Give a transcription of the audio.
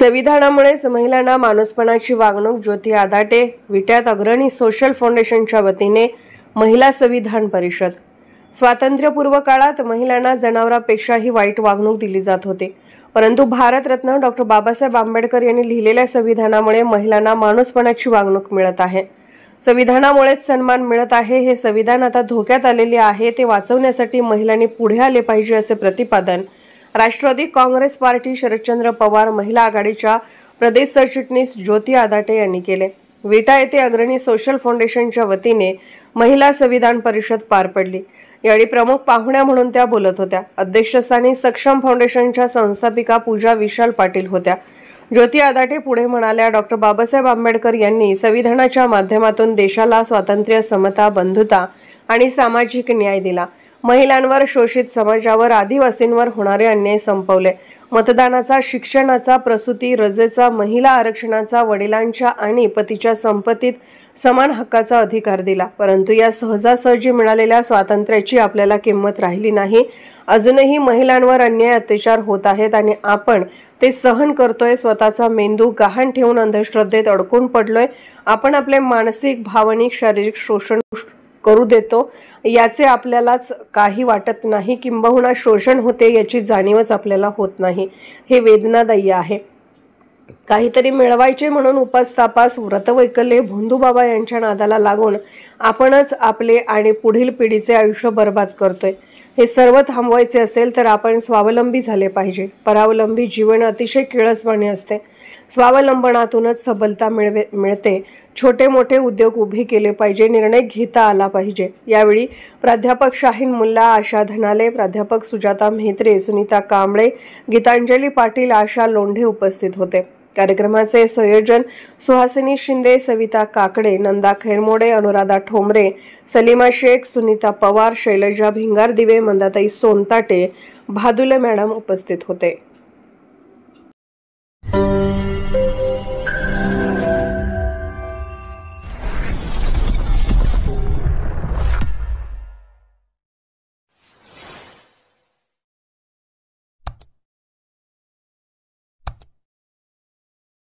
संविधानामुळेच महिलांना माणूसपणाची वागणूक ज्योती आदाटे विट्यात अग्रणी सोशल फाउंडेशनच्या वतीने महिला संविधान परिषद। स्वातंत्र्यपूर्व काळात महिलांना जनावरांपेक्षाही वाईट वागणूक दिली जात होती, परंतु भारतरत्न डॉक्टर बाबासाहेब आंबेडकर यांनी लिहिलेल्या संविधानामुळे महिलांना माणूसपणाची वागणूक मिळत आहे। संविधानामुळेच सन्मान मिळत आहे। हे संविधान आता धोक्यात आलेले आहे, ते वाचवण्यासाठी महिलांनी पुढे आले पाहिजे असे प्रतिपादन राष्ट्रवादी काँग्रेस पार्टी शरदचंद्र पवार महिला आघाडीच्या प्रदेश सरचिटणीस ज्योती आदाटे यांनी केले। विटा येथे अग्रणी सोशल फाउंडेशनच्या वतीने महिला संविधान परिषद पार पडली। यावेळी प्रमुख पाहुण्या म्हणून त्या बोलत होत्या। अध्यक्षस्थानी सक्षम फाउंडेशनच्या संस्थापिका पूजा विशाल पाटील होत्या। ज्योती आदाटे पुढे म्हणाल्या, डॉक्टर बाबासाहेब आंबेडकर यांनी संविधानाच्या माध्यमातून देशाला स्वातंत्र्य, समता, बंधुता आणि सामाजिक न्याय दिला। महिलांवर, शोषित समाजावर, आदिवासींवर होणारे अन्याय संपवले। मतदानाचा, शिक्षणाचा, प्रसूती रजेचा, महिला आरक्षणाचा, वडिलांच्या आणि पतीच्या संपत्तीत समान हक्काचा अधिकार दिला। परंतु या सहजासहजी मिळालेल्या स्वातंत्र्याची आपल्याला किंमत राहिली नाही। अजूनही महिलांवर अन्याय, अत्याचार होत आहेत आणि आपण ते सहन करतोय। स्वतःचा मेंदू गहाण ठेवून अंधश्रद्धेत अडकून पडलोय। आपण आपले मानसिक, भावनिक, शारीरिक शोषण करू देतो, याचे आपल्यालाच काही वाटत नाही, किंबहुना शोषण होते याची जाणीवच आपल्याला होत नाही। हे वेदनादायी आहे। काहीतरी मिळवायचे म्हणून उपास-तापास, व्रतवैकल्ये, भोंदूबाबा यांच्या नादाला लागून आपणच आपले आणि पुढील पिढीचे आयुष्य बर्बाद करतोय। हे सर्व थांबवायचे असेल तर आपण स्वावलंबी झाले पाहिजे। परावलंबी जीवन अतिशय किळसवाणे असते। स्वावलंबनातूनच सबलता मिळते। छोटे मोठे उद्योग उभे केले पाहिजे, निर्णय घेता आला पाहिजे। यावेळी प्राध्यापक शाहीन मुल्ला, आशा धनाले, प्राध्यापक सुजाता म्हेत्रे, सुनीता कांबळे, गीतांजली पाटील, आशा लोंढे उपस्थित होते। कार्यक्रमाचे संयोजन सुहासिनी शिंदे, सविता काकडे, नंदा खैरमोडे, अनुराधा ठोंबरे, सलीमा शेख, सुनीता पवार, शैलजा भिंगारदिवे, मंदाताई सोनताटे, भादुले मॅडम उपस्थित होते।